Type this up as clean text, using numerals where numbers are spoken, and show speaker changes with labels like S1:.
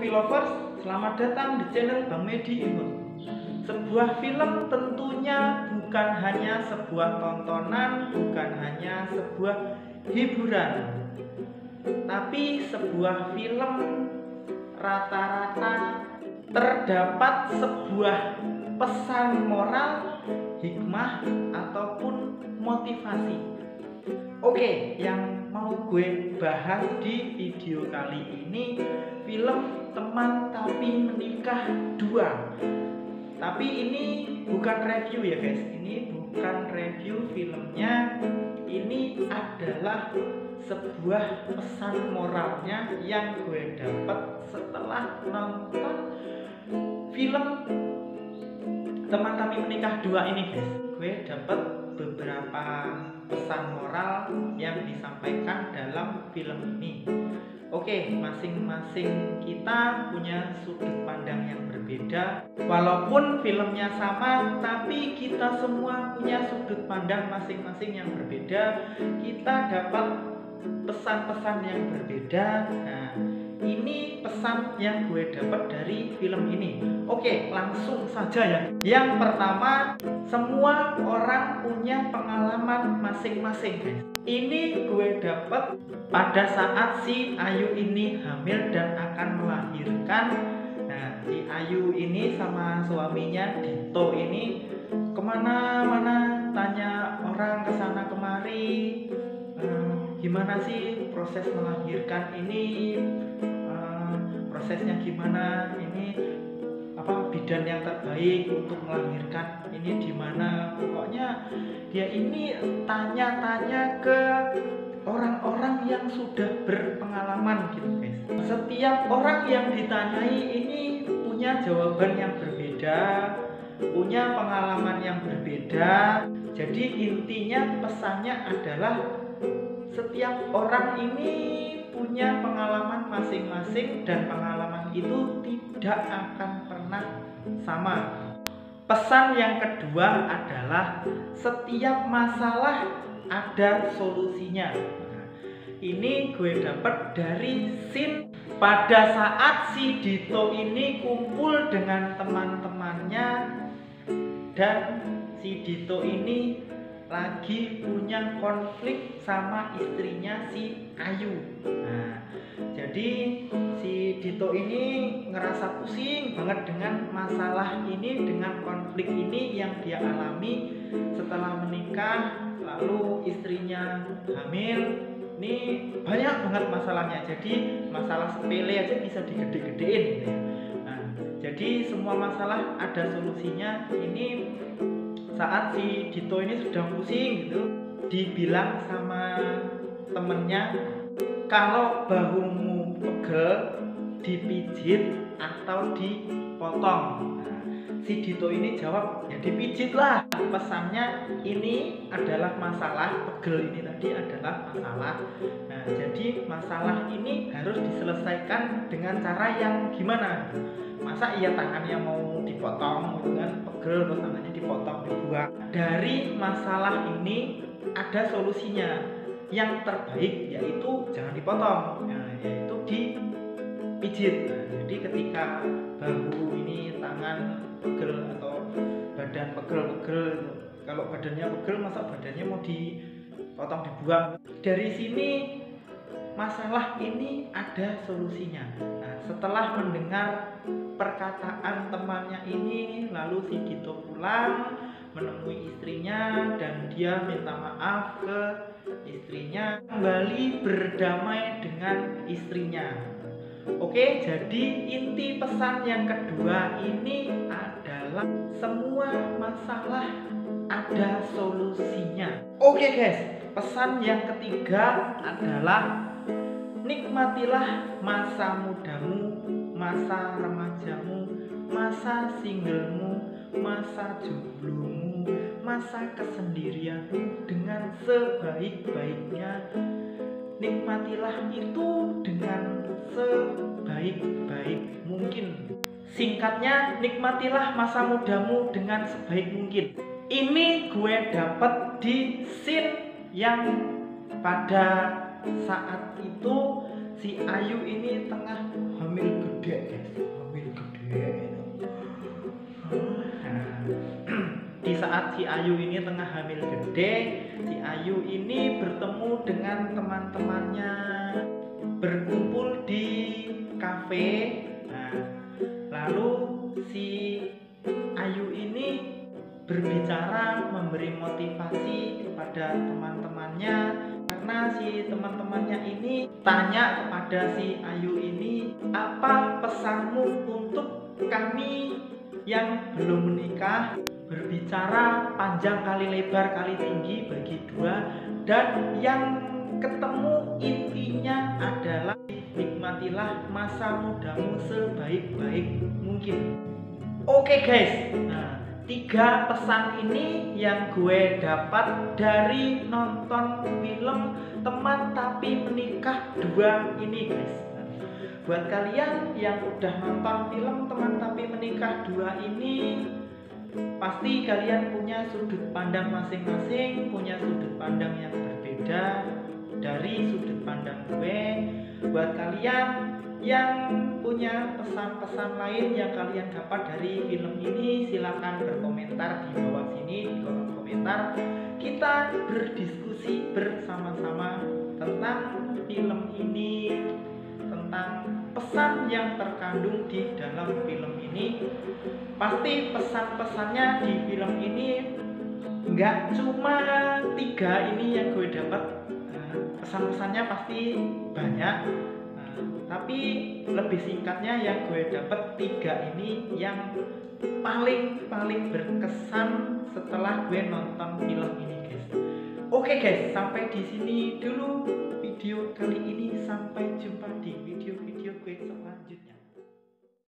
S1: movie lovers, selamat datang di channel Bang Medi Imut. Sebuah film tentunya bukan hanya sebuah tontonan, bukan hanya sebuah hiburan, tapi sebuah film rata-rata terdapat sebuah pesan moral, hikmah, ataupun motivasi. Oke, yang mau gue bahas di video kali ini film Teman Tapi Menikah 2. Tapi ini bukan review ya guys, ini bukan review filmnya. Ini adalah sebuah pesan moralnya yang gue dapat setelah nonton film Teman Tapi Menikah 2 ini guys. Gue dapat beberapa pesan moral yang disampaikan dalam film ini. Oke, masing-masing kita punya sudut pandang yang berbeda. Walaupun filmnya sama, tapi kita semua punya sudut pandang masing-masing yang berbeda. Kita dapat pesan-pesan yang berbeda. Nah, ini pesan yang gue dapat dari film ini. Oke, langsung saja ya. Yang pertama, semua orang punya pengalaman masing-masing guys. Ini gue dapat pada saat si Ayu ini hamil dan akan melahirkan. Nah, si Ayu ini sama suaminya Dito ini kemana-mana tanya orang kesana kemari, gimana sih proses melahirkan ini, prosesnya gimana, ini apa bidan yang terbaik untuk melahirkan ini di mana. Pokoknya dia ini tanya-tanya ke orang-orang yang sudah berpengalaman gitu guys. Setiap orang yang ditanyai ini punya jawaban yang berbeda, punya pengalaman yang berbeda. Jadi intinya pesannya adalah setiap orang ini punya pengalaman masing-masing dan pengalaman itu tidak akan pernah sama. Pesan yang kedua adalah setiap masalah ada solusinya. Nah, ini gue dapat dari scene pada saat si Dito ini kumpul dengan teman-temannya dan si Dito ini lagi punya konflik sama istrinya si Ayu. Nah, jadi si Dito ini ngerasa pusing banget dengan masalah ini, dengan konflik ini yang dia alami setelah menikah, lalu istrinya hamil. Ini banyak banget masalahnya. Jadi masalah sepele aja bisa digede-gedein gitu ya. Nah, jadi semua masalah ada solusinya. Ini saat si Dito ini sedang pusing gitu, dibilang sama temennya, kalau bahumu pegel dipijit atau dipotong. Nah, si Dito ini jawab, ya dipijit lah. Pesannya ini adalah masalah, pegel ini tadi adalah masalah. Nah, jadi masalah ini harus diselesaikan dengan cara yang gimana? Masa iya tangannya mau dipotong gitu kan, pegel terus tangannya dipotong, dibuang. Dari masalah ini ada solusinya. Yang terbaik yaitu jangan dipotong, yaitu dipijit. Nah, jadi ketika bahu ini, tangan pegel atau badan pegel-pegel, kalau badannya pegel masa badannya mau dipotong, dibuang. Dari sini masalah ini ada solusinya. Nah, setelah mendengar perkataan temannya ini, lalu si Dito pulang menemui istrinya dan dia minta maaf ke istrinya, kembali berdamai dengan istrinya. Oke, jadi inti pesan yang kedua ini adalah semua masalah ada solusinya. Oke guys, pesan yang ketiga adalah nikmatilah masa mudamu, masa remajamu, masa singlemu, masa jomblomu, masa kesendirianmu dengan sebaik-baiknya. Nikmatilah itu dengan sebaik-baik mungkin. Singkatnya, nikmatilah masa mudamu dengan sebaik mungkin. Ini gue dapat di scene yang pada saat itu si Ayu ini tengah hamil gede. saat si Ayu ini tengah hamil gede, si Ayu ini bertemu dengan teman-temannya berkumpul di kafe. Nah, lalu si Ayu ini berbicara, memberi motivasi kepada teman-temannya, karena si teman-temannya ini tanya kepada si Ayu ini, apa pesanmu untuk kami yang belum menikah? Berbicara panjang kali lebar kali tinggi bagi dua, dan yang ketemu intinya adalah nikmatilah masa mudamu sebaik-baik mungkin. Oke guys, nah 3 pesan ini yang gue dapat dari nonton film Teman Tapi Menikah 2 ini guys. Nah, buat kalian yang udah nonton film Teman Tapi Menikah 2 ini, pasti kalian punya sudut pandang masing-masing, punya sudut pandang yang berbeda dari sudut pandang gue. Buat kalian yang punya pesan-pesan lain yang kalian dapat dari film ini, silahkan berkomentar di bawah sini di kolom komentar. Kita berdiskusi bersama-sama tentang film ini, tentang pesan yang terkandung di dalam film ini. Pasti pesan-pesannya di film ini nggak cuma 3 ini yang gue dapat, pesan-pesannya pasti banyak, tapi lebih singkatnya yang gue dapat 3 ini yang paling berkesan setelah gue nonton film ini guys. Oke guys, sampai di sini dulu video kali ini, sampai jumpa di video